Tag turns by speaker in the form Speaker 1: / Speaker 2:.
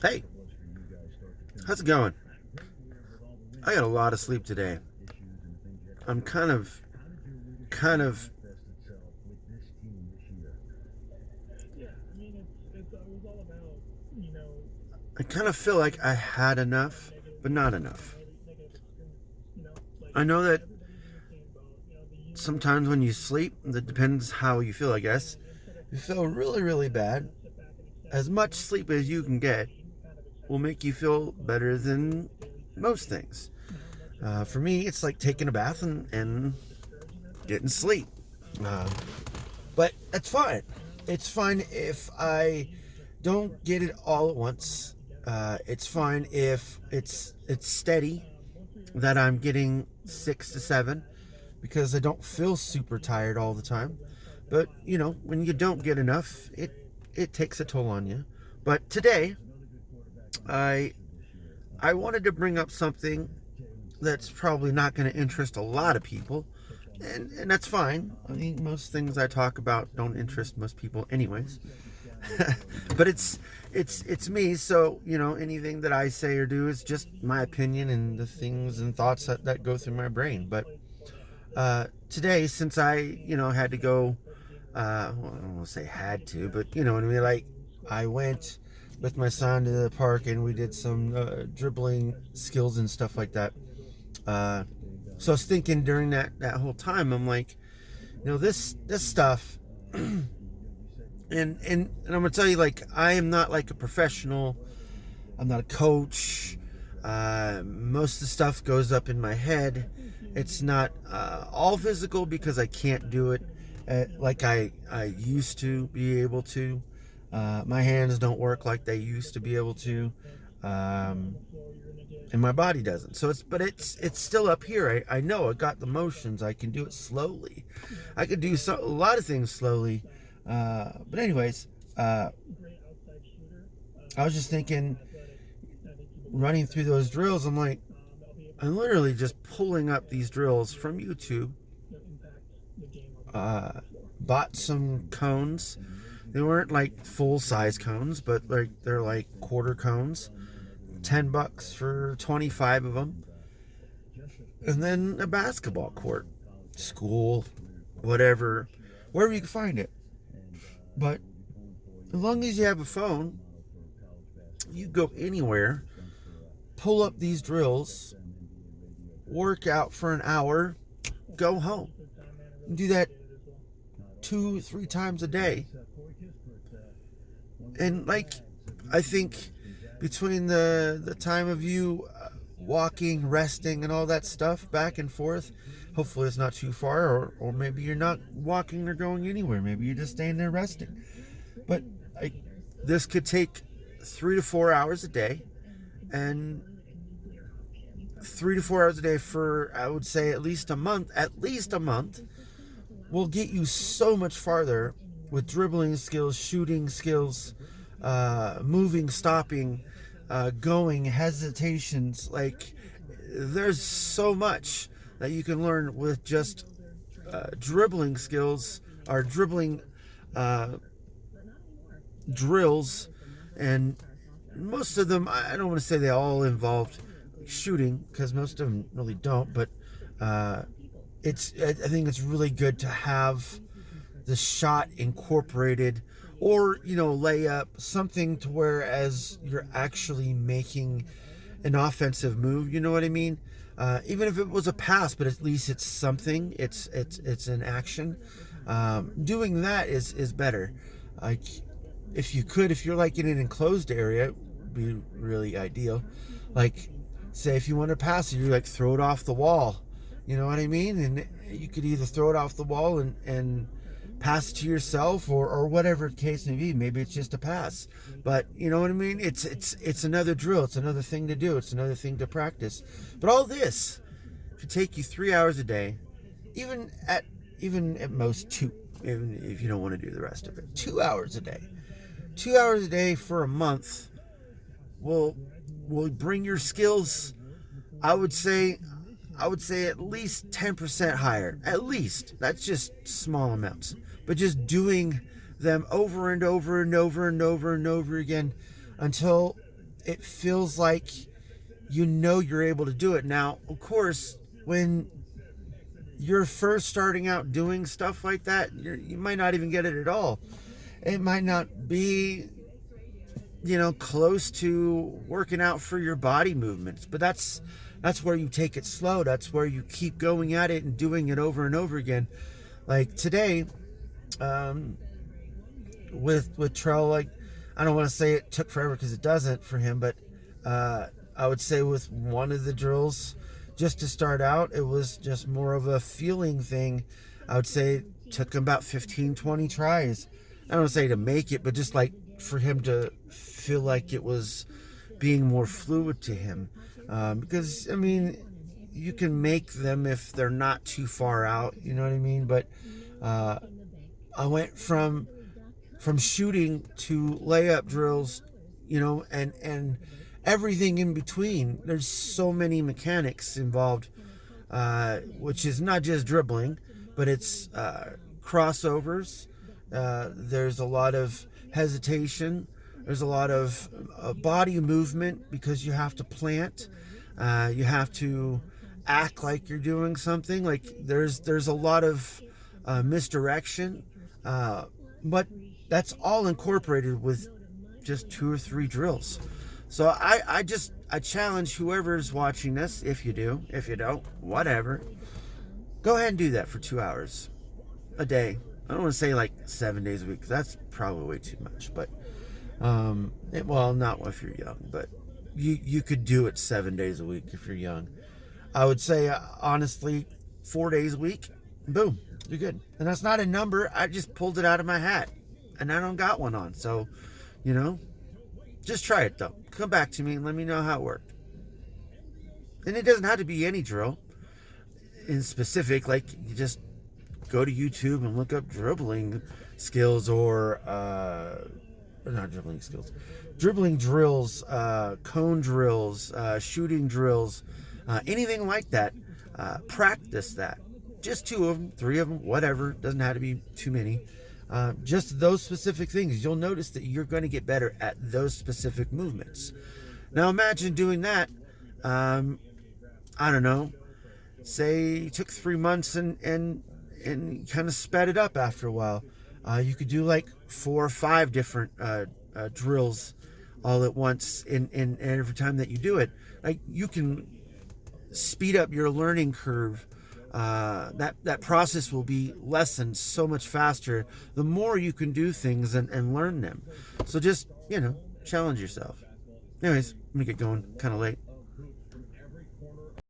Speaker 1: Hey, how's it going? I got a lot of sleep today. I'm kind of, I kind of feel like I had enough, but not enough. I know that sometimes when you sleep, that depends how you feel, I guess. You feel really, really bad. As much sleep as you can get will make you feel better than most things. For me, it's like taking a bath and getting sleep. Uh, but that's fine. It's fine if I don't get it all at once. It's fine if it's steady that I'm getting 6 to 7 because I don't feel super tired all the time. But when you don't get enough, it takes a toll on you. But today, I I wanted to bring up something that's probably not going to interest a lot of people, and that's fine. I mean, most things I talk about don't interest most people, anyways. But it's me, so anything that I say or do is just my opinion and the things and thoughts that go through my brain. But today, since I had to go, well, I don't want to say had to, but you know what I mean. Like I went with my son to the park and we did some dribbling skills and stuff like that. Uh, so I was thinking during that whole time, I'm like, this stuff, and I'm gonna tell you, like, I am not like a professional. I'm not a coach. Most of the stuff goes up in my head. It's not all physical because I can't do it like I used to be able to. My hands don't work like they used to be able to, um, and my body doesn't. So it's still up here. I know I got the motions. I can do it slowly. I could do a lot of things slowly. But anyways, I was just thinking, running through those drills, I'm like, I'm literally just pulling up these drills from YouTube. Uh, Bought some cones. They weren't like full size cones, but like they're like quarter cones. $10 for 25 of them. And then a basketball court, school, whatever, wherever you can find it. But as long as you have a phone, you go anywhere, pull up these drills, work out for an hour, go home. And do that 2-3 times a day. And like, I think between the time of you walking, resting, and all that stuff back and forth, hopefully it's not too far, or maybe you're not walking or going anywhere. Maybe you're just staying there resting. But this could take 3 to 4 hours a day, and 3 to 4 hours a day for, I would say, at least a month. At least a month will get you so much farther with dribbling skills, shooting skills, moving, stopping, going, hesitations. Like, there's so much that you can learn with just dribbling skills, or dribbling drills. And most of them, I don't want to say they all involved shooting, because most of them really don't, but I think it's really good to have the shot incorporated, or lay up something to where as you're actually making an offensive move, you know what I mean. Even if it was a pass, but at least it's something. It's an action. Doing that is better. Like, if you're like in an enclosed area, it would be really ideal. Like, say if you want to pass it, you like throw it off the wall. You know what I mean? And you could either throw it off the wall and pass it to yourself, or whatever the case may be. Maybe it's just a pass, but you know what I mean. It's another drill. It's another thing to do. It's another thing to practice. But all this could take you 3 hours a day, even at most two. Even if you don't want to do the rest of it, 2 hours a day. 2 hours a day for a month will bring your skills, I would say at least 10% higher. At least. That's just small amounts. But just doing them over and over and over and over and over again until it feels like you know you're able to do it. Now, of course, when you're first starting out doing stuff like that, you might not even get it at all. It might not be, close to working out for your body movements, but that's where you take it slow. That's where you keep going at it and doing it over and over again. Like today, with Trell, like, I don't want to say it took forever because it doesn't for him, but I would say with one of the drills, just to start out, it was just more of a feeling thing. I would say it took him about 15, 20 tries. I don't want to say to make it, but just like for him to feel like it was being more fluid to him. Because, I mean, you can make them if they're not too far out, you know what I mean? But I went from shooting to layup drills, and everything in between. There's so many mechanics involved, which is not just dribbling, but it's crossovers. There's a lot of hesitation. There's a lot of body movement because you have to plant. You have to act like you're doing something. Like there's a lot of misdirection, but that's all incorporated with just 2 or 3 drills. So I challenge whoever's watching this, if you do, if you don't, whatever, go ahead and do that for 2 hours a day. I don't want to say like 7 days a week, 'cause that's probably way too much. But well, not if you're young, but you could do it 7 days a week if you're young. I would say honestly, 4 days a week, boom, you're good. And that's not a number. I just pulled it out of my hat, and I don't got one on. So, just try it though. Come back to me and let me know how it worked. And it doesn't have to be any drill in specific. Like you just go to YouTube and look up dribbling skills or not dribbling skills, dribbling drills, cone drills, shooting drills, anything like that. Practice that. Just 2 of them, 3 of them, whatever. Doesn't have to be too many. Just those specific things. You'll notice that you're going to get better at those specific movements. Now imagine doing that. I don't know. Say you took 3 months and kind of sped it up after a while. You could do like 4 or 5 different drills all at once in every time that you do it. Like you can speed up your learning curve. That process will be lessened so much faster the more you can do things and learn them. So just challenge yourself. Anyways, I'm gonna get going, kind of late.